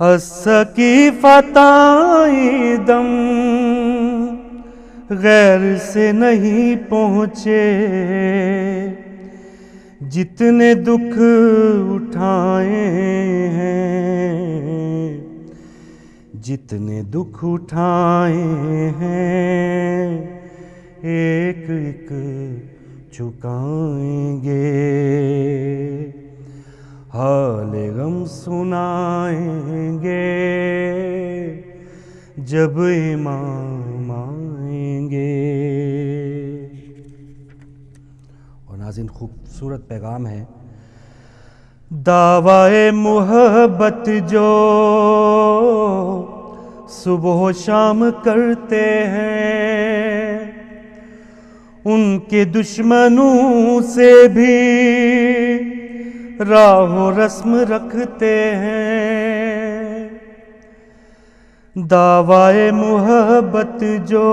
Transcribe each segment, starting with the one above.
السکی فتائی دم غیر سے نہیں پہنچے، جتنے دکھ اٹھائے ہیں، جتنے دکھ اٹھائے ہیں، ایک ایک چکائیں گے، حال غم سنائیں گے جب امام آئیں گے۔ اور ناظرین، خوبصورت پیغام ہے۔ دعویٰ محبت جو صبح و شام کرتے ہیں، ان کے دشمنوں سے بھی راہ و رسم رکھتے ہیں۔ دعویٰ محبت جو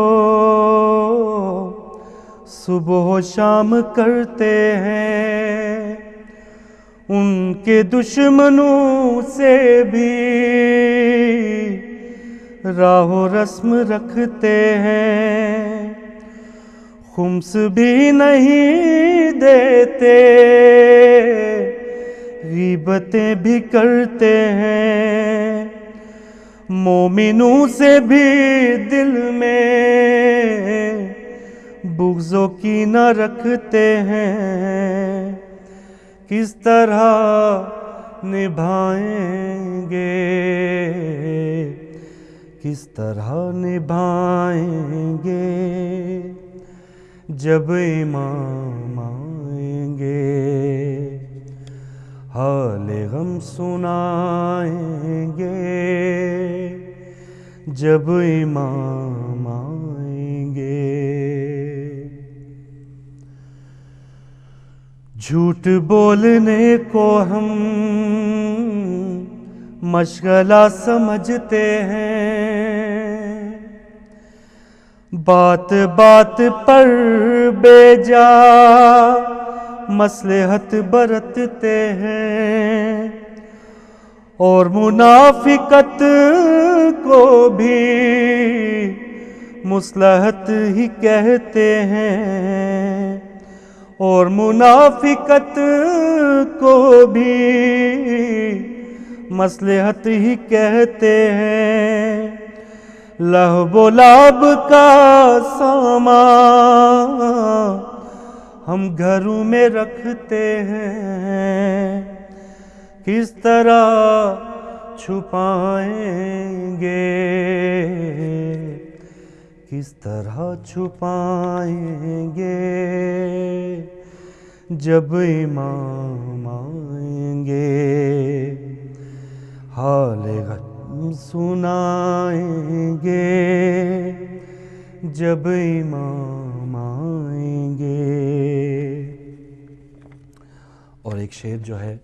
صبح و شام کرتے ہیں، ان کے دشمنوں سے بھی راہ و رسم رکھتے ہیں۔ خمس بھی نہیں دیتے، غیبتیں بھی کرتے ہیں، مومنوں سے بھی دل میں بغض و کینہ رکھتے ہیں۔ کس طرح نبھائیں گے، کس طرح نبھائیں گے جب امام آئیں گے، حال غم سنائیں گے جب امام آئیں گے۔ جھوٹ بولنے کو ہم مشغلہ سمجھتے ہیں، بات بات پر بے جا مصلحت برتتے ہیں، اور منافقت کو بھی مصلحت ہی کہتے ہیں، اور منافقت کو بھی مصلحت ہی کہتے ہیں۔ لہب و لعب کا سامان ہم گھروں میں رکھتے ہیں، کس طرح چھپائیں گے، کس طرح چھپائیں گے جب امام آئیں گے، حال غم سنائیں گے جب امام آئیں گے۔ اور ایک شعر جو ہے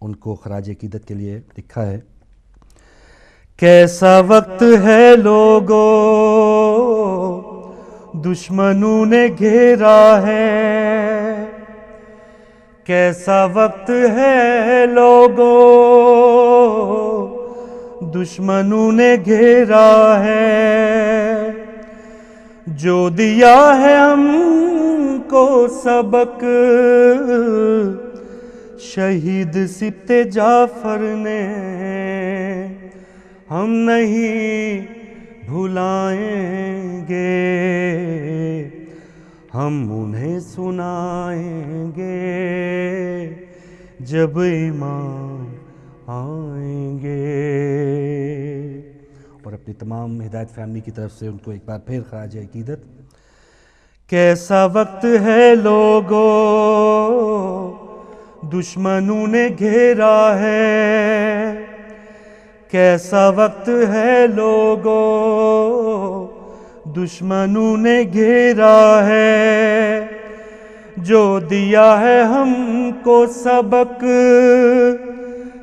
ان کو خراج عقیدت کے لیے لکھا ہے۔ کیسا وقت ہے لوگو دشمنوں نے گھیرا ہے، کیسا وقت ہے لوگو دشمنوں نے گھیرا ہے، جو دیا ہے ہم کو سبق شہید سبط جعفر نے، ہم نہیں بھلائیں گے، ہم انہیں سنائیں گے جب امام آئیں گے۔ اور اپنی تمام ہدایت فیملی کی طرف سے ان کو ایک بار پھر خراج عقیدت۔ کیسا وقت ہے لوگو دشمنوں نے گھیرا ہے، کیسا وقت ہے لوگو دشمنوں نے گھیرا ہے، جو دیا ہے ہم کو سبق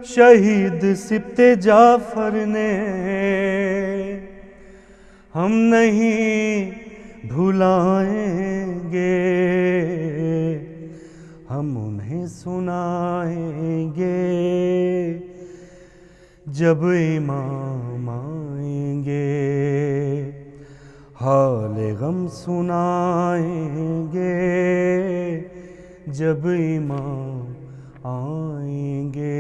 شہید سبط جعفر نے، ہم نہیں بھلائیں گے، ہم انہیں سنائیں گے جب امام آئیں گے حال غم سنائیں گے، جب امام آئیں گے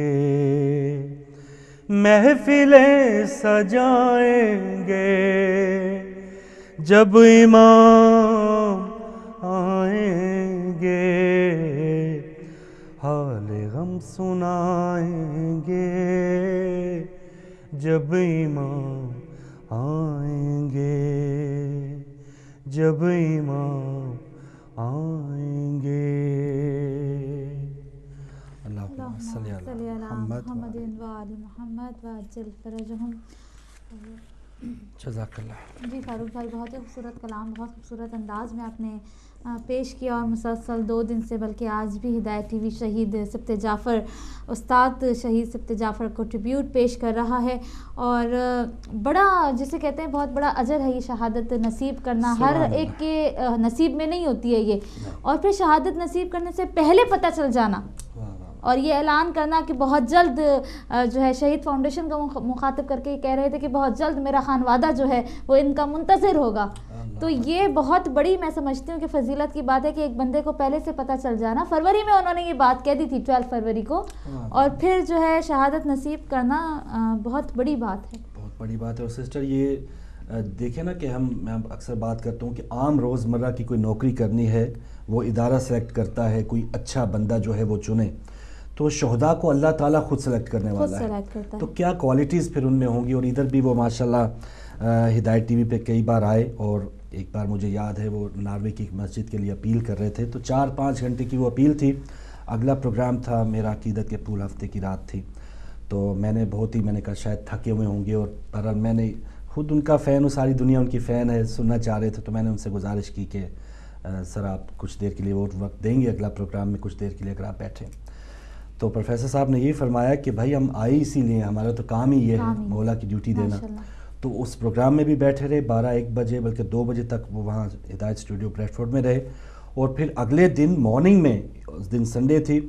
محفلیں سجائیں گے، جب امام آئیں گے حال غم سنائیں گے، جب امام آئیں گے، جب امام آئیں گے۔ اللہم صلی علی محمد و آل محمد وعجل فرجہم۔ جزاک اللہ۔ جی فاروق بھائی، بہت ہی خوبصورت کلام، بہت خوبصورت انداز میں آپ نے پیش کیا، اور مسلسل 2 دن سے بلکہ آج بھی ہدایت ٹی وی شہید سبط جعفر، استاد شہید سبط جعفر کو ٹریبیوٹ پیش کر رہا ہے، اور بڑا جسے کہتے ہیں بہت بڑا اجر ہے یہ شہادت نصیب کرنا، ہر ایک کے نصیب میں نہیں ہوتی ہے یہ، اور پھر شہادت نصیب کرنے سے پہلے پتہ چل جانا اور یہ اعلان کرنا کہ بہت جلد جو ہے شہید فاؤنڈیشن کو مخاطب کر کے کہہ رہے تھے کہ بہت جلد میرا خانوادہ جو ہے وہ ان کا منتظر ہوگا، تو یہ بہت بڑی میں سمجھتی ہوں کہ فضیلت کی بات ہے کہ ایک بندے کو پہلے سے پتہ چل جانا۔ فروری میں انہوں نے یہ بات کہہ دی تھی 12 فروری کو، اور پھر جو ہے شہادت نصیب کرنا بہت بڑی بات ہے، بہت بڑی بات ہے۔ اور سسٹر یہ دیکھیں نا کہ میں اکثر بات کرتا ہوں کہ عام روزمرہ کی کوئی نوکری کرنی ہے، وہ ادارہ سلیکٹ کرتا ہے، کوئی اچھا بندہ جو ہے وہ چنے، تو شہداء کو اللہ تعالیٰ خود سلیکٹ کرنے والا ہے، تو کیا کوالٹیز پھر ان میں ہوں گی۔ اور ادھر بھی وہ ماشاءاللہ ہدایت ٹی وی پہ کئی بار آئے، اور ایک بار مجھے یاد ہے وہ ناروے کی ایک مسجد کے لیے اپیل کر رہے تھے، تو 4-5 گھنٹے کی وہ اپیل تھی۔ اگلا پروگرام تھا میرا عقیدت کے پھول ہفتے کی رات تھی، تو میں نے کہا شاید تھکے ہوئے ہوں گے، اور بہرحال میں نے خود ان کا فین ہوں، ساری دنیا ان کی فین ہے، سننا چاہ رہے تھے، تو میں نے ان سے گزارش کی کہ سر آپ کچھ دیر کے لیے وقت دیں گے اگلا پروگرام میں، کچھ دیر کے لیے اگر آپ بیٹھیں۔ تو پروفیسر صاحب نے یہ فرمایا کہ بھائی ہم آئے اسی لیے، ہمارا تو کام ہی یہ ہے مولا کی ڈیوٹی دینا، تو اس پروگرام میں بھی بیٹھے رہے 12-1 بجے بلکہ 2 بجے تک وہ وہاں ہدایت اسٹوڈیو بریڈ فورڈ میں رہے، اور پھر اگلے دن مارننگ میں، اس دن سنڈے تھی،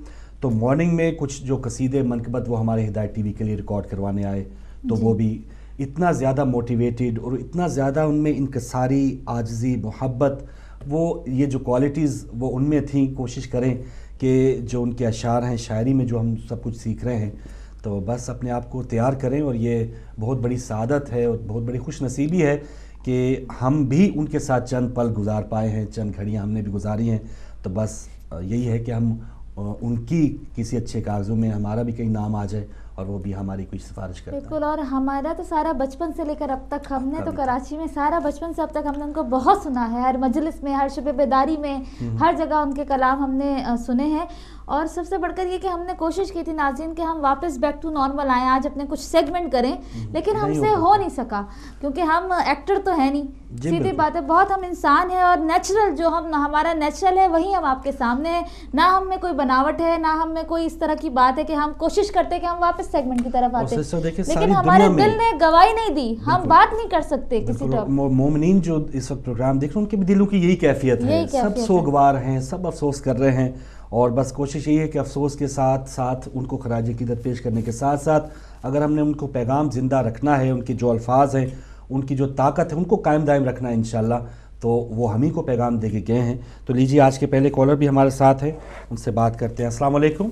تو مارننگ میں کچھ جو قصیدے منقبت وہ ہمارے ہدایت ٹی وی کے لیے ریکارڈ کروانے آئے، تو وہ بھی اتنا زیادہ موٹیویٹیڈ اور اتنا زیادہ ان میں انکساری، عاجزی، محبت، وہ یہ جو کوالٹیز وہ ان میں تھیں، کوشش کریں کہ جو ان کے اشعار ہیں، شاعری میں جو ہم سب کچھ سیکھ رہے ہیں، تو بس اپنے آپ کو تیار کریں، اور یہ بہت بڑی سعادت ہے اور بہت بڑی خوش نصیبی ہے کہ ہم بھی ان کے ساتھ چند پل گزار پائے ہیں، چند گھڑیاں ہم نے بھی گزاری ہیں، تو بس یہی ہے کہ ہم ان کی کسی اچھے کاغذوں میں ہمارا بھی کہیں نام آ جائے اور وہ بھی ہماری کوئی سفارش کرتا ہے۔ بالکل، اور ہمارا تو سارا بچپن سے لے کر اب تک، ہم نے تو کراچی میں سارا بچپن سے اب تک ہم نے ان کو بہت سنا ہے، ہر مجلس میں، ہر شب بیداری میں، ہر جگہ ان کے کلام ہم نے سنے ہیں، اور سب سے بڑھ کر یہ کہ ہم نے کوشش کی تھی ناظرین کہ ہم واپس بیک ٹو نارمل آئیں، آج اپنے کچھ سیگمنٹ کریں، لیکن ہم سے ہو نہیں سکا کیونکہ ہم ایکٹر تو ہے نہیں، سیدھی بات ہے، بہت ہم انسان ہیں، اور نیچرل جو ہمارا نیچرل ہے وہی ہم آپ کے سامنے ہے، نہ ہم میں کوئی بناوٹ ہے، نہ ہم میں کوئی اس طرح کی بات ہے کہ ہم کوشش کرتے کہ ہم واپس سیگمنٹ کی طرف آتے، لیکن ہمارے دل نے گواہی نہیں دی، ہم بات نہیں کر سکتے کسی طرح۔ مومنین جو اس وقت پروگرام دیکھ رہے ہیں ان کے بھی دلوں کی یہی کیفیت ہے، سب سوگوار ہیں، سب افسوس کر رہے ہیں، اور بس کوشش یہی ہے کہ افسوس کے ساتھ ساتھ ان کو خراج عقیدت پیش کرنے کے ساتھ ساتھ اگر ہم نے ان کو پیغام زندہ رکھنا ہے، ان کے جو الفاظ ہیں، ان کی جو طاقت ہے، ان کو قائم دائم رکھنا ہے انشاءاللہ، تو وہ ہم ہی کو پیغام دے کے گئے ہیں۔ تو لیجیے آج کے پہلے کالر بھی ہمارے ساتھ ہیں، ان سے بات کرتے ہیں۔ السلام علیکم۔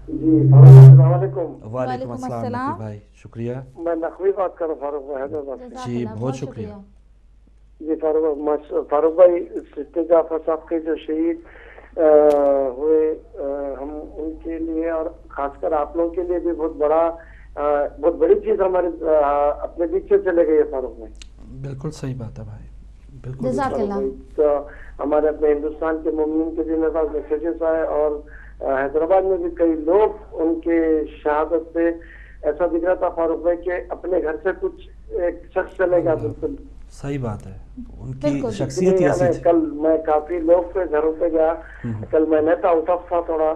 جی السلام علیکم۔ وعلیکم السلام نقوی بھائی، شکریہ۔ میں نقوی بات کر رہا ہوں فاروق بھائی حیدرآباد سے۔ جی بہت شکریہ۔ جی فاروق بھائی، سبط جعفر صاحب کے جو شہید ہوئے، ہم ان کے لیے اور خاص کر آپ لوگوں کے لیے بھی بہت بڑی چیز ہمارے اپنے بیچ سے چلے گئی ہے فاروق بھائی۔ بالکل صحیح بات ہے بھائی، بالکل جزاک اللہ۔ تو ہمارے اپنے ہندوستان کے مومنین کے دل میں میسیجز آئے، اور حیدرآباد میں بھی کئی لوگ ان کے شہادت سے ایسا دکھ رہا تھا فاروق بھائی کہ اپنے گھر سے کچھ ایک شخص چلے گا۔ بالکل صحیح بات ہے، ان کی شخصیت ہی ایسی تھی۔ کل میں کافی لوگ کے گھروں پہ گیا، کل میں نے آؤٹ آف تھا تھوڑا،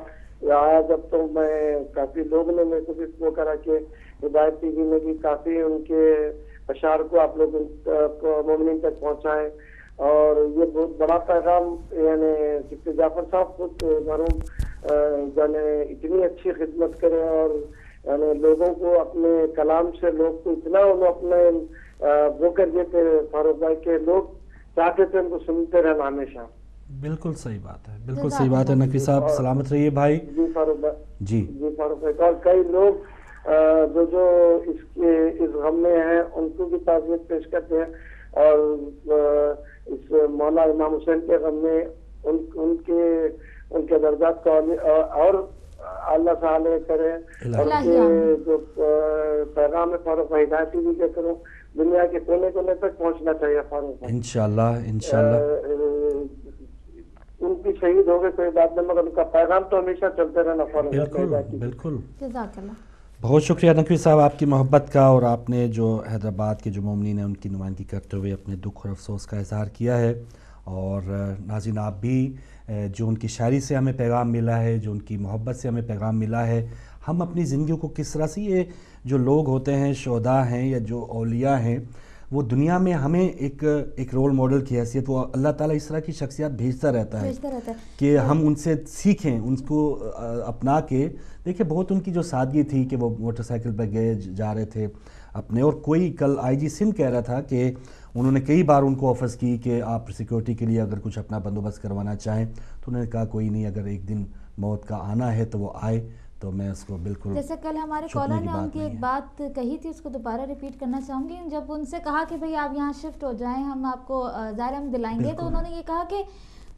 آیا جب تو میں کافی لوگ نے میرے کو بھی وہ کرا کہ ہدایت ٹی وی میں بھی کافی ان کے اشعار کو آپ لوگ مومنین تک پہنچائیں، اور یہ بہت بڑا پیغام، یعنی سبط جعفر صاحب خود مرحوم جانے اتنی اچھی خدمت کرے، اور یعنی لوگوں کو اپنے کلام سے لوگ کو اتنا انہوں اپنے وہ کر دیتے فاروق بھائی کے لوگ چاہتے تھے ان کو سنتے رہنا ہمیشہ. بالکل صحیح بات ہے, بالکل صحیح بات ہے نقوی صاحب, سلامت رہیے بھائی. جی فاروق بھائی, جی جی فاروق بھائی, اور کئی لوگ جو اس غم میں ہیں ان کو بھی تعزیت پیش کرتے ہیں, اور اس مولا امام حسین کے غم میں ان کے درجات کو اور اللہ تعالی کرے, اور ان کے جو پیغام ہے فاروق بھائی ہدایت بھی کے کرو دنیا کے کونے کونے تک پہنچنا چاہیے فاروق بھائی. انشاءاللہ انشاءاللہ. ان کی شہید ہو گئے کوئی بات نہیں, مگر ان کا پیغام تو ہمیشہ چلتے رہنا فاروق بھائی. بالکل بالکل. جزاک اللہ. بہت شکریہ نقوی صاحب آپ کی محبت کا, اور آپ نے جو حیدرآباد کے جو مومنین ہیں ان کی نمائندگی کرتے ہوئے اپنے دکھ اور افسوس کا اظہار کیا ہے. اور ناظرین آپ بھی جو ان کی شاعری سے ہمیں پیغام ملا ہے, جو ان کی محبت سے ہمیں پیغام ملا ہے, ہم اپنی زندگیوں کو کس طرح سے یہ جو لوگ ہوتے ہیں شہداء ہیں یا جو اولیاء ہیں وہ دنیا میں ہمیں ایک رول ماڈل کی حیثیت وہ اللہ تعالیٰ اس طرح کی شخصیات بھیجتا رہتا ہے کہ ہم ان سے سیکھیں, ان کو اپنا کے دیکھیں. بہت ان کی جو سادگی تھی کہ وہ موٹر سائیکل پہ جا رہے تھے اپنے, اور کوئی کل آئی جی سندھ کہہ رہا تھا کہ انہوں نے کئی بار ان کو آفرز کی کہ آپ سیکورٹی کے لیے اگر کچھ اپنا بندوبست کروانا چاہیں, تو انہوں نے کہا کوئی نہیں, اگر ایک دن موت کا آنا ہے تو وہ آئے. تو میں اس کو بالکل, جیسے کل ہمارے کالر نے ان کی ایک بات کہی تھی, اس کو دوبارہ ریپیٹ کرنا چاہوں گی. جب ان سے کہا کہ بھئی آپ یہاں شفٹ ہو جائیں, ہم آپ کو ظاہر ہم دلائیں گے, تو انہوں نے یہ کہا کہ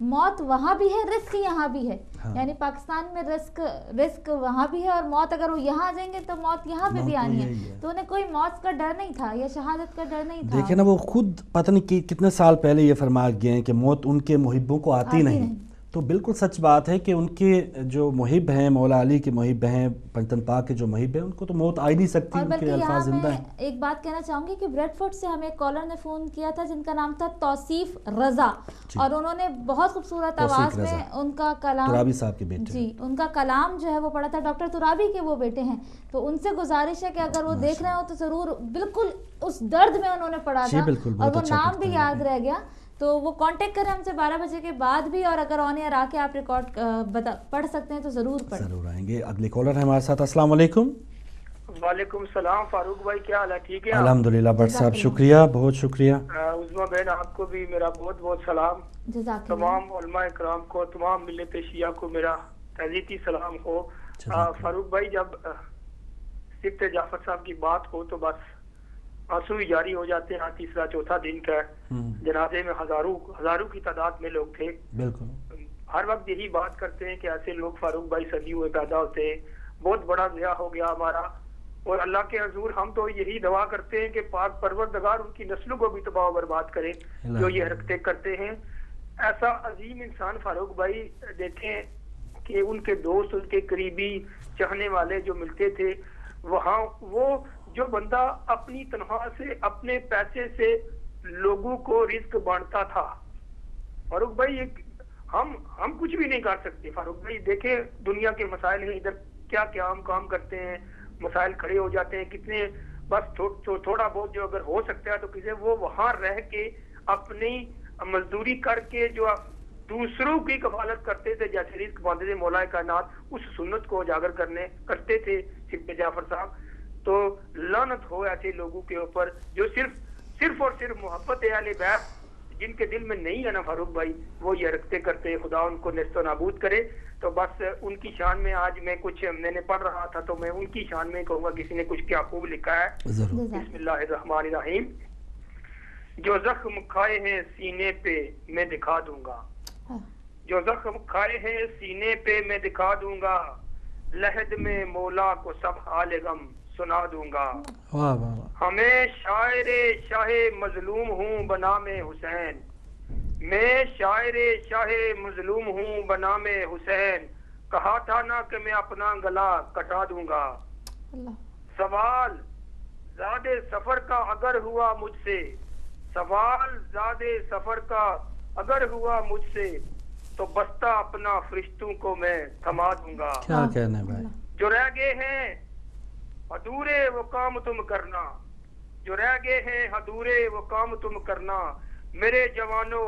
موت وہاں بھی ہے, رزق یہاں بھی ہے. یعنی پاکستان میں رزق وہاں بھی ہے, اور موت اگر وہ یہاں آ جائیں گے تو موت یہاں پہ بھی آنی ہے. تو انہیں کوئی موت کا ڈر نہیں تھا یا شہادت کا ڈر نہیں تھا. دیکھیں نا, وہ خود پتہ نہیں کتنے سال پہلے یہ فرما گئے ہیں کہ موت ان کے محبوں کو آتی نہیں. تو بالکل سچ بات ہے کہ ان کے جو محب ہیں, مولا علی کے محب ہیں, پنجتن پاک کے جو محب ہیں, ان کو تو موت آ ہی نہیں سکتی, ان کے الفاظ زندہ ہیں. ایک بات کہنا چاہوں گی کہ بریڈ فورڈ سے ہمیں ایک کالر نے فون کیا تھا جن کا نام تھا توصیف رضا, اور انہوں نے بہت خوبصورت آواز میں ان کا کلام, ترابی صاحب کے بیٹے, جی ان کا کلام جو ہے وہ پڑھا تھا. ڈاکٹر ترابی کے وہ بیٹے ہیں, تو ان سے گزارش ہے کہ اگر وہ دیکھ رہے ہو تو ضرور, بالکل اس درد میں انہوں نے پڑھا تھا, اور وہ نام بھی یاد رہ گیا. تو وہ کانٹیکٹ کریں ہم سے 12 بجے کے بعد بھی, اور اگر آن ایئر آ کے آپ ریکارڈ پڑھ سکتے ہیں تو ضرور پڑھیں. ضرور آئیں گے. اگلے کالر ہیں ہمارے ساتھ. السلام علیکم. وعلیکم السلام فاروق بھائی, کیا حال ہے؟ ٹھیک ہے الحمدللہ. بٹ صاحب شکریہ, بہت شکریہ. عظمیٰ بہن آپ کو بھی میرا بہت بہت سلام, تمام علماء اکرام کو, تمام ملت شیعہ کو میرا تعزیتی سلام ہو. فاروق بھائی جب سبت جعفر صاحب کی بات ہو تو بس آنسو ہی جاری ہو جاتے ہیں. تیسرا چوتھا دن کا جنازے میں ہزاروں کی تعداد میں لوگ تھے. بالکل ہر وقت یہی بات کرتے ہیں کہ ایسے لوگ فاروق بھائی صدی ہوئے پیدا ہوتے ہیں, بہت بڑا ضیاع ہو گیا ہمارا. اور اللہ کے حضور ہم تو یہی دعا کرتے ہیں کہ پاک پروردگار ان کی نسلوں کو بھی تباہ و برباد کرے جو یہ حرکتیں کرتے ہیں. ایسا عظیم انسان فاروق بھائی, دیکھیں کہ ان کے دوست, ان کے قریبی چاہنے والے جو ملتے تھے وہاں, وہ جو بندہ اپنی تنخواہ سے, اپنے پیسے سے لوگوں کو رزق بانٹتا تھا فاروق بھائی, ہم کچھ بھی نہیں کر سکتے. فاروق بھائی دیکھیں دنیا کے مسائل ہیں, ادھر کیا کیا ہم کام کرتے ہیں, مسائل کھڑے ہو جاتے ہیں کتنے, بس تھوڑا بہت جو اگر ہو سکتا ہے تو کسی وہ وہاں رہ کے اپنی مزدوری کر کے جو دوسروں کی کفالت کرتے تھے, جیسے رزق باندھتے تھے مولا کائنات, اس سنت کو اجاگر کرتے تھے سبت جعفر صاحب. تو لعنت ہو ایسے لوگوں کے اوپر جو صرف اور صرف محبت اہل بیت جن کے دل میں نہیں ہے نا فاروق بھائی, وہ یہ حرکتیں کرتے. خدا ان کو نیست و نابود کرے. تو بس ان کی شان میں آج میں نے پڑھ رہا تھا, تو میں ان کی شان میں کہوں گا, کسی نے کچھ کیا خوب لکھا ہے. بسم اللہ الرحمن الرحیم. جو زخم کھائے ہیں سینے پہ میں دکھا دوں گا, جو زخم کھائے ہیں سینے پہ میں دکھا دوں گا, لحد میں مولا کو سب حال غم سنا دوں گا. ہمیں شاعر شاہ مظلوم ہوں بنام حسین, میں شاعر شاہ مظلوم ہوں بنام حسین, کہا تھا نا کہ میں اپنا گلا کٹا دوں گا. سوال زاد سفر کا اگر ہوا مجھ سے, سوال زاد سفر کا اگر ہوا مجھ سے, تو بستہ اپنا فرشتوں کو میں تھما دوں گا. کیا کہنا بھائی. جو رہ گئے ہیں ادھورے وہ کام تم کرنا, جو رہ گئے ہیں ادھورے وہ کام تم کرنا, میرے جوانوں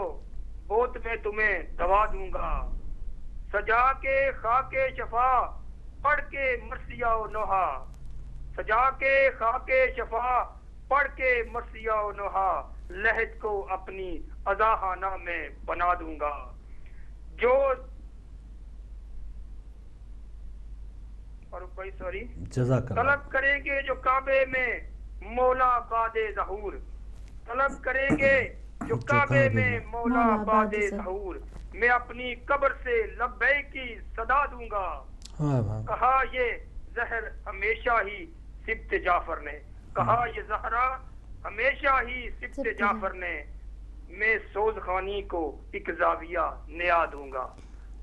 بوت میں تمہیں دوا دوں گا. سجا کے خاک شفا پڑھ کے مرثیہ و نوحہ, سجا کے خاک شفا پڑھ کے مرثیہ و نوحہ لہج کو اپنی اضاحانہ میں بنا دوں گا. جو فاروق بھائی سوری جزاک اللہ. طلب کریں گے جو کعبے میں مولا باد ظہور، طلب کریں گے جو کعبے میں مولا باد ظہور، میں اپنی قبر سے لبیک کی صدا دوں گا. کہا یہ زہر ہمیشہ ہی سبط جعفر نے، کہا یہ زہرا ہمیشہ ہی سبط جعفر نے، میں سوز خانی کو ایک زاویہ نیا دوں گا.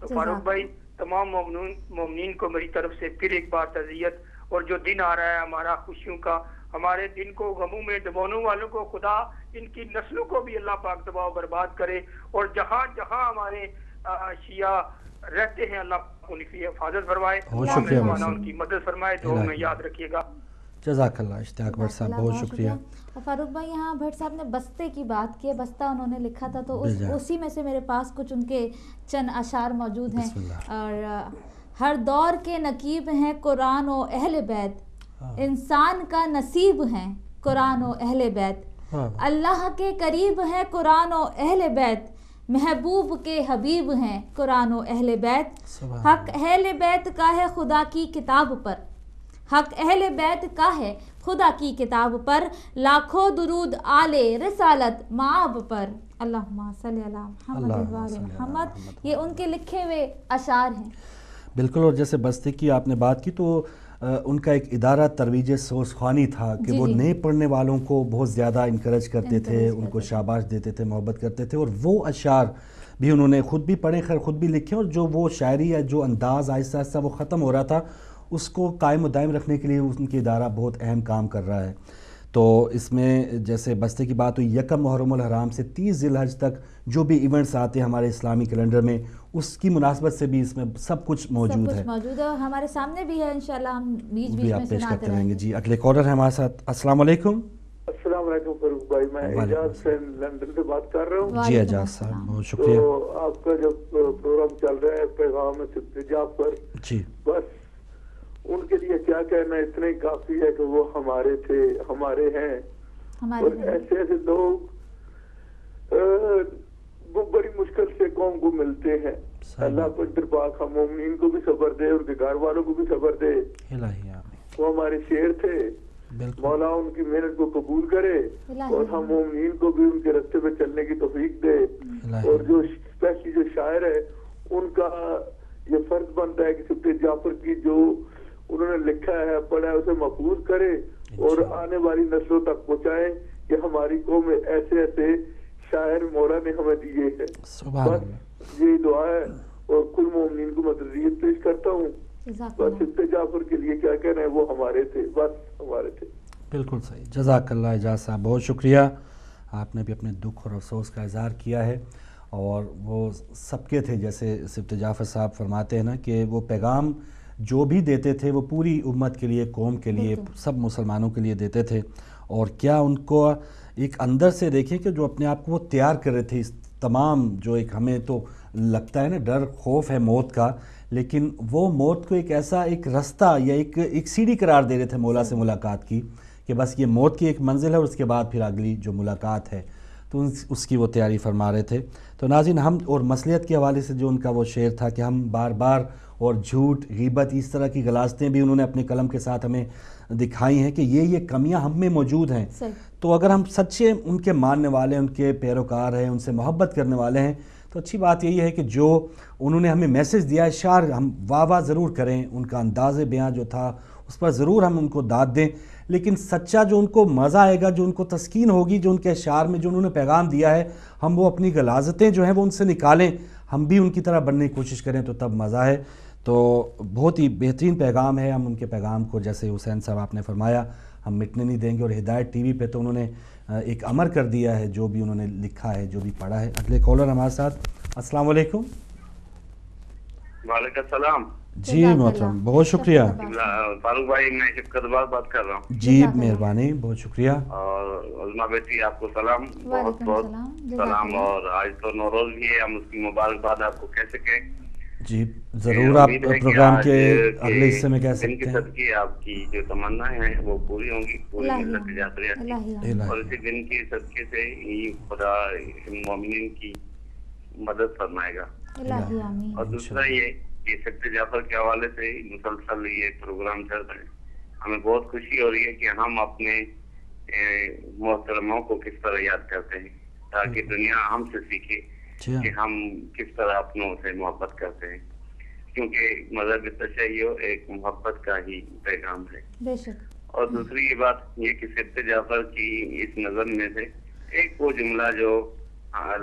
تو فاروق بھائی تمام مومنین کو میری طرف سے پھر ایک بار تعزیت. اور جو دن آ رہا ہے ہمارا خوشیوں کا، ہمارے دن کو غموں میں ڈبونے والوں کو خدا ان کی نسلوں کو بھی اللہ پاک تباہ و برباد کرے. اور جہاں جہاں ہمارے شیعہ رہتے ہیں اللہ ان کی حفاظت فرمائے، ان کی مدد فرمائے. دعاؤں میں یاد رکھیے گا. جزاک اللہ اشتیاق بھٹ صاحب، بہت شکریہ. فاروق بھائی یہاں بھٹ صاحب نے بستے کی بات کی ہے، بستہ انہوں نے لکھا تھا، تو اسی میں سے میرے پاس کچھ ان کے چند اشعار موجود ہیں. اور ہر دور کے نقیب ہیں قرآن و اہل بیت، انسان کا نصیب ہیں قرآن و اہل بیت، اللہ کے قریب ہے قرآن و اہل بیت، محبوب کے حبیب ہیں قرآن و اہل بیت. حق اہل بیت کا ہے خدا کی کتاب پر، حق اہل بیت کا ہے خدا کی کتاب پر، لاکھوں درود آل رسالت معاب پر، اللہم صلی علی محمد و آل محمد. یہ ان کے لکھے ہوئے اشعار ہیں. بالکل. اور جیسے بستے کی آپ نے بات کی تو ان کا ایک ادارہ ترویج سوز خوانی تھا کہ وہ نئے پڑھنے والوں کو بہت زیادہ انکریج کرتے تھے، ان کو شاباش دیتے تھے، محبت کرتے تھے. اور وہ اشعار بھی انہوں نے خود بھی پڑھے، خیر خود بھی لکھے، اور جو وہ شاعری یا جو انداز آہستہ آہستہ وہ ختم ہو رہا تھا اس کو قائم و دائم رکھنے کے لیے ان کی ادارہ بہت اہم کام کر رہا ہے. تو اس میں جیسے بستے کی بات ہوئی، یکم محرم الحرام سے 30 ذی الحج تک جو بھی ایونٹس آتے ہیں ہمارے اسلامی کیلنڈر میں، اس کی مناسبت سے بھی اس میں سب کچھ موجود ہے. اور ہمارے سامنے بھی ہے، انشاءاللہ ہم بیچ بیچ میں پیش کرتے رہیں گے. جی اگلے کالر ہیں ہمارے ساتھ. السلام علیکم. السلام علیکم فاروق بھائی، میں اعجاز سے لندن سے بات کر رہا ہوں. جی اعجاز صاحب بہت شکریہ. تو آپ کا جو پروگرام چل رہا ہے پیغام سبط جعفر، جی بس ان کے لیے کیا کہنا، اتنا ہی کافی ہے کہ وہ ہمارے تھے، ہمارے ہیں. اور ایسے ایسے لوگ وہ بڑی مشکل سے قوم کو ملتے ہیں. اللہ پاک پاک ہم مومنین کو بھی صبر دے، ان کے گھر والوں کو بھی صبر دے. وہ ہمارے شیر تھے، مولا ان کی محنت کو قبول کرے اور ہم مومنین کو بھی ان کے راستے پہ چلنے کی توفیق دے. اور جو اسپیشلی جو شاعر ہے ان کا یہ فرض بنتا ہے کہ سبط جعفر کی جو انہوں نے لکھا ہے پڑھا ہے اسے محفوظ کرے اور آنے والی نسلوں تک پہنچائیں کہ ہماری قوم میں ایسے ایسے شاعر مولا نے ہمیں دیے ہیں. بس یہی دعا ہے اور کل مومنین کو مددیت پیش کرتا ہوں. بس سبط جعفر کے لیے کیا کہنا ہے، وہ ہمارے تھے، بس ہمارے تھے. بالکل صحیح. جزاک اللہ اعجاز صاحب، بہت شکریہ. آپ نے بھی اپنے دکھ اور افسوس کا اظہار کیا ہے، اور وہ سب کے تھے. جیسے سبط جعفر صاحب فرماتے ہیں نا کہ وہ پیغام جو بھی دیتے تھے وہ پوری امت کے لیے، قوم کے لیے، سب مسلمانوں کے لیے دیتے تھے. اور کیا ان کو ایک اندر سے دیکھیں کہ جو اپنے آپ کو وہ تیار کر رہے تھے اس تمام، جو ایک ہمیں تو لگتا ہے نا ڈر خوف ہے موت کا، لیکن وہ موت کو ایک ایسا ایک رستہ یا ایک سیڑھی قرار دے رہے تھے مولا سے ملاقات کی، کہ بس یہ موت کی ایک منزل ہے اور اس کے بعد پھر اگلی جو ملاقات ہے، تو اس کی وہ تیاری فرما رہے تھے. تو ناظرین، ہم اور مصلیت کے حوالے سے جو ان کا وہ شعر تھا کہ ہم بار بار اور جھوٹ، غیبت، اس طرح کی غلاظتیں بھی انہوں نے اپنے قلم کے ساتھ ہمیں دکھائی ہیں کہ یہ کمیاں ہم میں موجود ہیں. تو اگر ہم سچے ان کے ماننے والے، ان کے پیروکار ہیں، ان سے محبت کرنے والے ہیں، تو اچھی بات یہی ہے کہ جو انہوں نے ہمیں میسج دیا ہے، اشعار ہم واہ ضرور کریں، ان کا انداز بیاں جو تھا اس پر ضرور ہم ان کو داد دیں، لیکن سچا جو ان کو مزہ آئے گا، جو ان کو تسکین ہوگی، جو ان کے اشعار میں جو انہوں نے پیغام دیا ہے، ہم وہ اپنی غلاظتیں جو ہیں وہ ان سے نکالیں، ہم بھی ان کی طرح بننے کی کوشش کریں، تو تب مزہ ہے. تو بہت ہی بہترین پیغام ہے. ہم ان کے پیغام کو، جیسے حسین صاحب آپ نے فرمایا، ہم مٹنے نہیں دیں گے. اور ہدایت ٹی وی پہ تو انہوں نے ایک امر کر دیا ہے، جو بھی انہوں نے لکھا ہے، جو بھی پڑھا ہے. اگلے کالر ہمارے ساتھ. السلام علیکم. وعلیکم السلام. جی محترم، بہت شکریہ. فاروق بھائی میں شفقت بات کر رہا ہوں. جی مہربانی، بہت شکریہ. اور عظما بیٹی آپ کو سلام، بہت بہت سلام. اور آج تو نوروز بھی ہے، ہم اس کی مبارکباد آپ کو کہہ سکیں. جی ضرور آپ پروگرام کے اگلے حصے میں کہہ سکتے ہیں صدقے آپ کی جو تمنا ہیں وہ پوری ہوں گی، پوری ملت جعفریہ کی، اور اسی دن کے صدقے سے ہی خدا مومنین کی مدد فرمائے گا۔ اور دوسرا یہ کہ سبت جعفر کے حوالے سے مسلسل یہ پروگرام چل رہے ہیں، ہمیں بہت خوشی ہو رہی ہے کہ ہم اپنے محترموں کو کس طرح یاد کرتے ہیں تاکہ دنیا ہم سے سیکھے کہ ہم کس طرح اپنوں سے محبت کرتے ہیں، کیونکہ مذہب تشیع ایک محبت کا ہی پیغام ہے۔ اور دوسری یہ بات یہ کہ سبت جعفر کی اس نظم میں سے ایک وہ جملہ جو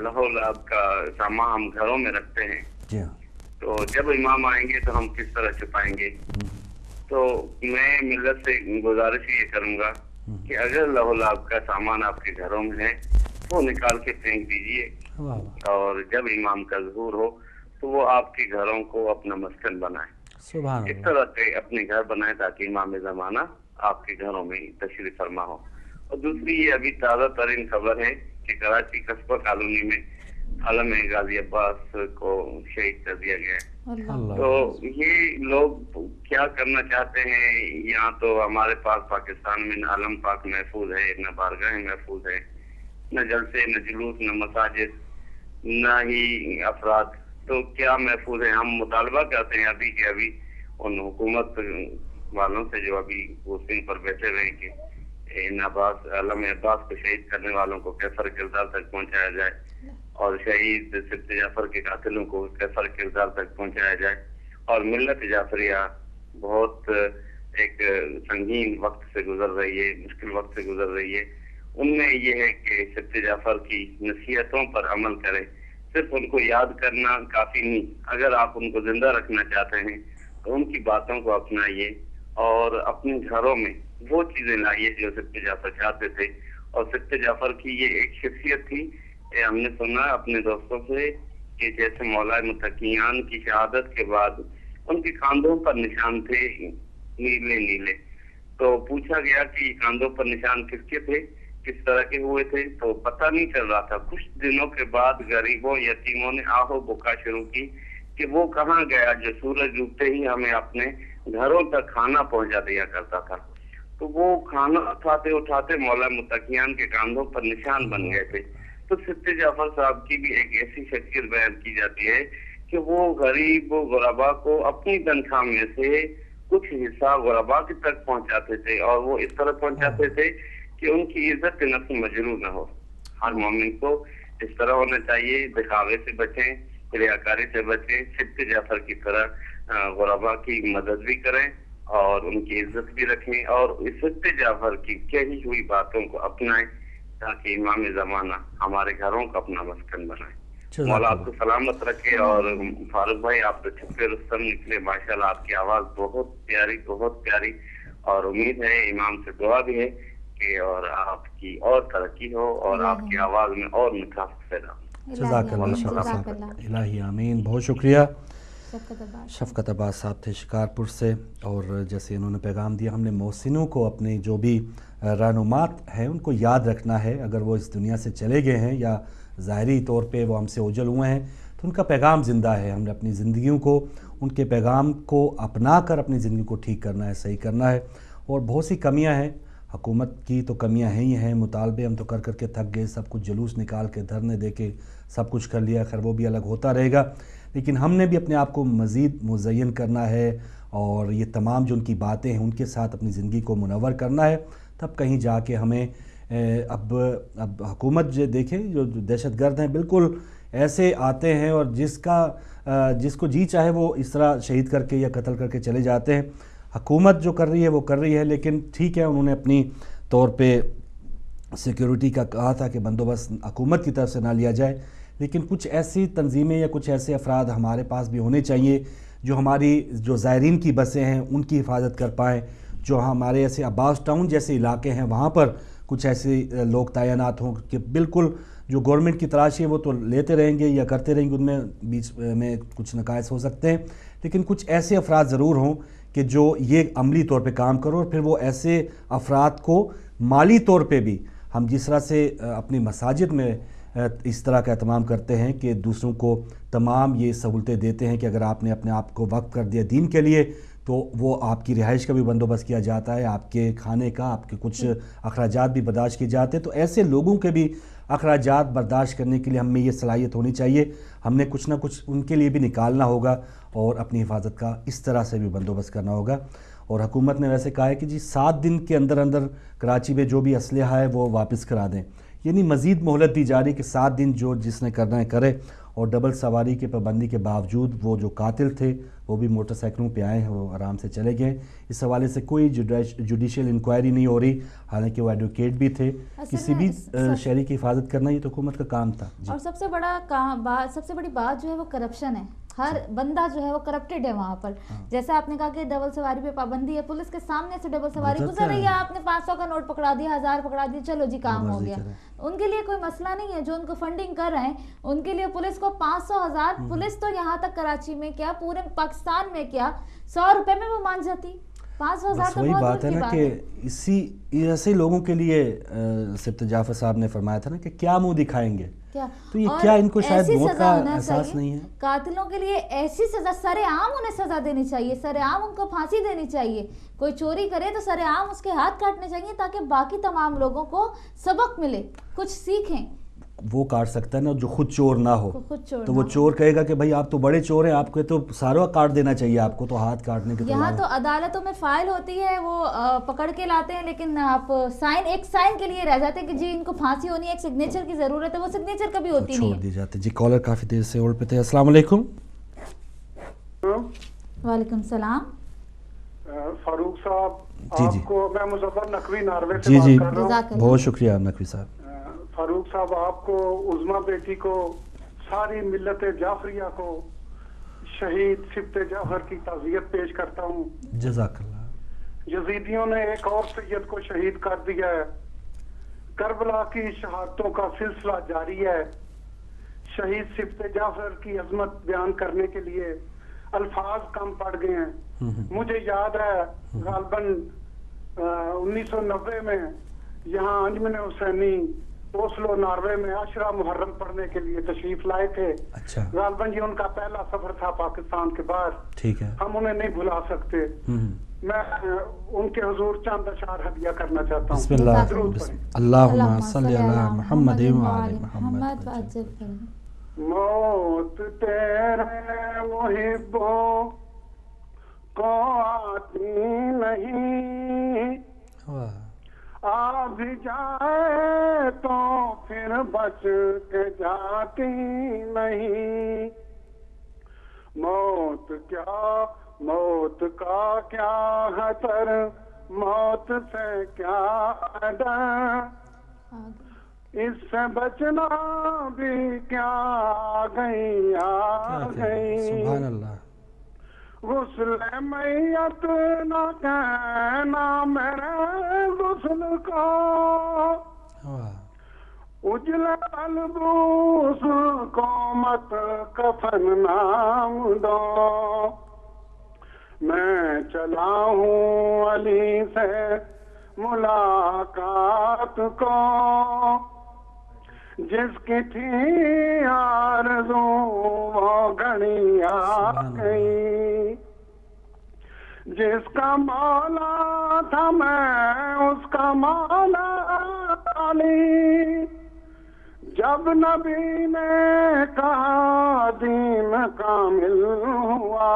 لہو لعب کا سامان ہم گھروں میں رکھتے ہیں، تو جب امام آئیں گے تو ہم کس طرح چھپائیں گے، تو میں ملت سے گزارش یہ کروں گا کہ اگر لہو لعب کا سامان آپ کے گھروں میں ہے وہ نکال کے پھینک دیجئے، اور جب امام کا ظہور ہو تو وہ آپ کے گھروں کو اپنا مسکن بنائے، اس طرح سے اپنے گھر بنائے تاکہ امام زمانہ آپ کے گھروں میں تشریف فرما ہو۔ اور دوسری یہ ابھی تازہ ترین خبر ہے کہ کراچی قصبہ کالونی میں عالم غازی عباس کو شہید کر دیا گیا ہے۔ تو یہ لوگ کیا کرنا چاہتے ہیں، یہاں تو ہمارے پاس پاکستان میں نہ عالم پاک محفوظ ہے، نہ بارگاہیں محفوظ ہے، نہ جلسے، نہ جلوس، نہ مساجد، نہ ہی افراد، تو کیا محفوظ ہے؟ ہم مطالبہ کرتے ہیں ابھی کہ ابھی ان حکومت والوں سے جو ابھی کرسی پر بیٹھے ہوئے کہ ان عالم عباس کو شہید کرنے والوں کو کیفر کردار تک پہنچایا جائے، اور شہید سبت جعفر کے قاتلوں کو کیفر کردار تک پہنچایا جائے۔ اور ملت جعفریہ بہت ایک سنگین وقت سے گزر رہی ہے، مشکل وقت سے گزر رہی ہے، ان میں یہ ہے کہ سبت جعفر کی نصیحتوں پر عمل کریں۔ صرف ان کو یاد کرنا کافی نہیں، اگر آپ ان کو زندہ رکھنا چاہتے ہیں تو ان کی باتوں کو اپنائیے اور اپنے گھروں میں وہ چیزیں لائیے جو سبت جعفر چاہتے تھے۔ اور سبت جعفر کی یہ ایک شخصیت تھی، ہم نے سنا اپنے دوستوں سے کہ جیسے مولا متقیان کی شہادت کے بعد ان کے کاندھوں پر نشان تھے نیلے نیلے، تو پوچھا گیا کہ کاندھوں پر نشان کس کے تھے، کس طرح کے ہوئے تھے، تو پتہ نہیں چل رہا تھا۔ کچھ دنوں کے بعد غریبوں یتیموں نے آہو بکا شروع کی کہ وہ کہاں گیا جو سورج ڈوبتے ہی ہمیں اپنے گھروں تک کھانا پہنچا دیا کرتا تھا۔ تو وہ کھانا اٹھاتے اٹھاتے مولا متقیان کے کاندھوں پر نشان بن گئے تھے۔ تو سبت جعفر صاحب کی بھی ایک ایسی شخصیت بیان کی جاتی ہے کہ وہ غریب و غربا کو اپنی تنخواہ میں سے کچھ حصہ غربا کی تک پہنچاتے تھے، اور وہ اس طرح پہنچاتے تھے کہ ان کی عزت نفس مجروح نہ ہو۔ ہر مومن کو اس طرح ہونا چاہیے، دکھاوے سے بچیں، ریاکاری سے بچیں، سبت جعفر کی طرح غربا کی مدد بھی کریں اور ان کی عزت بھی رکھیں، اور اس سبت جعفر کی کہی ہوئی باتوں کو اپنائیں تاکہ امام زمانہ ہمارے گھروں کا اپنا مسکن بنائے۔ مولا آپ کو سلامت رکھے۔ اور فاروق بھائی آپ تو چھپے رستم نکلے، ماشاءاللہ آپ کی آواز بہت پیاری، بہت پیاری، اور امید ہے امام سے دعا بھی ہے کہ اور آپ کی اور ترقی ہو اور آپ کی آواز میں اور مٹھاس پیدا ہو۔ جزاک اللہ، الہی آمین۔ بہت شکریہ۔ شفقت عباس صاحب تھے شکارپور سے، اور جیسے انہوں نے پیغام دیا، ہم نے محسنوں کو اپنے جو بھی رہنمات ہیں ان کو یاد رکھنا ہے، اگر وہ اس دنیا سے چلے گئے ہیں یا ظاہری طور پہ وہ ہم سے اوجھل ہوئے ہیں تو ان کا پیغام زندہ ہے۔ ہم نے اپنی زندگیوں کو ان کے پیغام کو اپنا کر اپنی زندگی کو ٹھیک کرنا ہے، صحیح کرنا ہے۔ اور بہت سی کمیاں ہیں، حکومت کی تو کمیاں ہیں ہی ہیں، مطالبے ہم تو کر کے تھک گئے، سب کچھ جلوس نکال کے دھرنے دے کے سب کچھ کر لیا، خیر وہ بھی الگ ہوتا رہے گا، لیکن ہم نے بھی اپنے آپ کو مزید مزین کرنا ہے، اور یہ تمام جو ان کی باتیں ہیں ان کے ساتھ اپنی زندگی کو منور کرنا ہے، تب کہیں جا کے ہمیں اب حکومت جو دیکھیں، جو دہشت گرد ہیں بالکل ایسے آتے ہیں اور جس کو جی چاہے وہ اس طرح شہید کر کے یا قتل کر کے چلے جاتے ہیں۔ حکومت جو کر رہی ہے وہ کر رہی ہے، لیکن ٹھیک ہے انہوں نے اپنی طور پہ سیکیورٹی کا کہا تھا کہ بندوبست حکومت کی طرف سے نہ لیا جائے، لیکن کچھ ایسی تنظیمیں یا کچھ ایسے افراد ہمارے پاس بھی ہونے چاہیے جو ہماری جو زائرین کی بسیں ہیں ان کی حفاظت کر پائیں، جو ہمارے ایسے عباس ٹاؤن جیسے علاقے ہیں وہاں پر کچھ ایسے لوگ تعینات ہوں کہ بالکل جو گورنمنٹ کی تلاشی ہے وہ تو لیتے رہیں گے یا کرتے رہیں گے، ان میں بیچ میں کچھ نقائص ہو سکتے ہیں، لیکن کچھ ایسے افراد ضرور ہوں کہ جو یہ عملی طور پہ کام کرو، اور پھر وہ ایسے افراد کو مالی طور پہ بھی ہم جس طرح سے اپنی مساجد میں اس طرح کا اہتمام کرتے ہیں کہ دوسروں کو تمام یہ سہولتیں دیتے ہیں کہ اگر آپ نے اپنے آپ کو وقف کر دیا دین کے لیے تو وہ آپ کی رہائش کا بھی بندوبست کیا جاتا ہے، آپ کے کھانے کا، آپ کے کچھ اخراجات بھی برداشت کیے جاتے ہیں. تو ایسے لوگوں کے بھی اخراجات برداشت کرنے کے لیے ہم میں یہ صلاحیت ہونی چاہیے. ہم نے کچھ نہ کچھ ان کے لیے بھی نکالنا ہوگا اور اپنی حفاظت کا اس طرح سے بھی بندوبست کرنا ہوگا. اور حکومت نے ویسے کہا ہے کہ جی 7 دن کے اندر اندر کراچی میں جو بھی اسلحہ ہے وہ واپس کرا دیں، یعنی مزید مہلت دی جا رہی کہ 7 دن جو جس نے کرنا ہے کرے. اور ڈبل سواری کے پابندی کے باوجود وہ جو قاتل تھے وہ بھی موٹر سائیکلوں پہ آئے ہیں، وہ آرام سے چلے گئے. اس حوالے سے کوئی جوڈیشل انکوائری نہیں ہو رہی، حالانکہ وہ ایڈوکیٹ بھی تھے. کسی بھی شہری کی حفاظت کرنا یہ تو حکومت کا کام تھا. اور سب سے بڑی بات جو ہے وہ کرپشن ہے. ہر بندہ جو ہے وہ کرپٹڈ ہے وہاں پر. جیسے آپ نے کہا کہ ڈبل سواری پہ پابندی ہے، پولیس کے سامنے سے ڈبل سواری گزر رہی ہے، آپ نے 500 کا نوٹ پکڑا دیا، 1000 پکڑا دیا، چلو جی کام ہو گیا. ان کے لیے کوئی مسئلہ نہیں ہے. جو ان کو فنڈنگ کر رہے ہیں ان کے لیے پولیس کو 500 1000، پولیس تو یہاں تک کراچی میں کیا پورے پاکستان میں کیا 100 روپے میں وہ مان جاتی. 500 1000 تو وہی بہت بات ہے نا کہ ایسے لوگوں کے لیے سبت جعفر صاحب نے فرمایا تھا نا کہ کیا منہ دکھائیں گے. تو یہ کیا ان کو شاید موت کا احساس نہیں ہے؟ قاتلوں کے لیے ایسی سزا سر عام انہیں سزا دینی چاہیے، سر عام ان کو پھانسی دینی چاہیے. کوئی چوری کرے تو سر عام اس کے ہاتھ کاٹنے چاہیے تاکہ باقی تمام لوگوں کو سبق ملے، کچھ سیکھیں. وہ کاٹ سکتا ہے نا جو خود چور نہ ہو. تو وہ چور کہے گا کہ بھائی آپ تو بڑے چور ہیں، آپ کو تو سارا کاٹ دینا چاہیے، آپ کو تو ہاتھ کاٹنے کے. یہاں تو عدالتوں میں فائل ہوتی ہے، وہ پکڑ کے لاتے ہیں، لیکن آپ ایک سائن کے لیے رہ جاتے ہیں کہ جی ان کو پھانسی ہونی ہے، ایک سگنیچر کی ضرورت ہے، وہ سگنیچر کبھی ہوتی نہیں ہے، چھوڑ دی جاتے. جی کالر کافی دیر سے ہولڈ پہ تھے. السلام علیکم. وعلیکم السلام. فاروق صاحب آپ کو میں مظفر نقوی ناروے سے جی بات کر رہا ہوں. بہت شکریہ نقوی صاحب. فاروق صاحب آپ کو، عظمیٰ بیٹی کو، ساری ملت جعفریہ کو شہید سبت جعفر کی تعزیت پیش کرتا ہوں. جزاک اللہ. یزیدیوں نے ایک اور سید کو شہید کر دیا ہے. کربلا کی شہادتوں کا سلسلہ جاری ہے. شہید سبت جعفر کی عظمت بیان کرنے کے لیے الفاظ کم پڑ گئے ہیں. مجھے یاد ہے غالباً 1990 میں یہاں انجمن حسینی اوسلو ناروے میں عشرہ محرم پڑھنے کے لیے تشریف لائے تھے. غالباً یہ ان کا پہلا سفر تھا پاکستان کے باہر. ٹھیک ہے، ہم انہیں نہیں بھلا سکتے. میں ان کے حضور چند اشعار ہدیہ کرنا چاہتا ہوں. بسم اللہ. اللہم صلی علی محمد و آل محمد. موت تیرے محبوں کو آتی نہیں، آ بھی جائے تو پھر بچ کے جاتی نہیں. موت کا کیا خطر، موت سے کیا ڈر، اس سے بچنا بھی کیا آ گئی. سبحان اللہ. غسل میت نہ کہنا میرے غسل کو، اجل البوس کو مت کفن نام دو. میں چلا ہوں علی سے ملاقات کو، جس کی تھی آرزو وہ گھڑی آ گئی. جس کا مولا تھا میں اس کا مولا علی، جب نبی نے کہا دین کامل ہوا.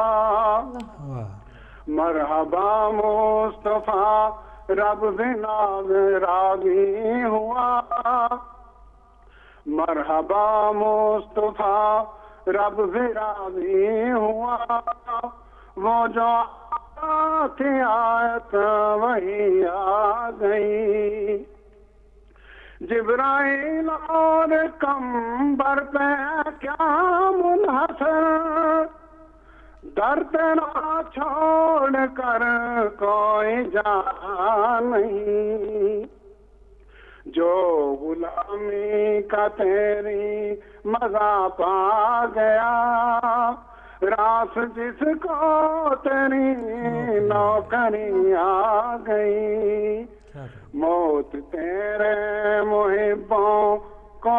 مرحبا مصطفیٰ رب بنا راضی ہوا. مرحبا مصطفیٰ رب بھی راضی ہوا. وہ جو کی آیت وہی آ گئی. جبرائیل اور کمبر پہ کیا منحصر، در تیرا چھوڑ کر کوئی جان نہیں. جو غلامی کا تیری مزہ پا گیا، راس جس کو تیری نوکری آ گئی. موت تیرے محبوں کو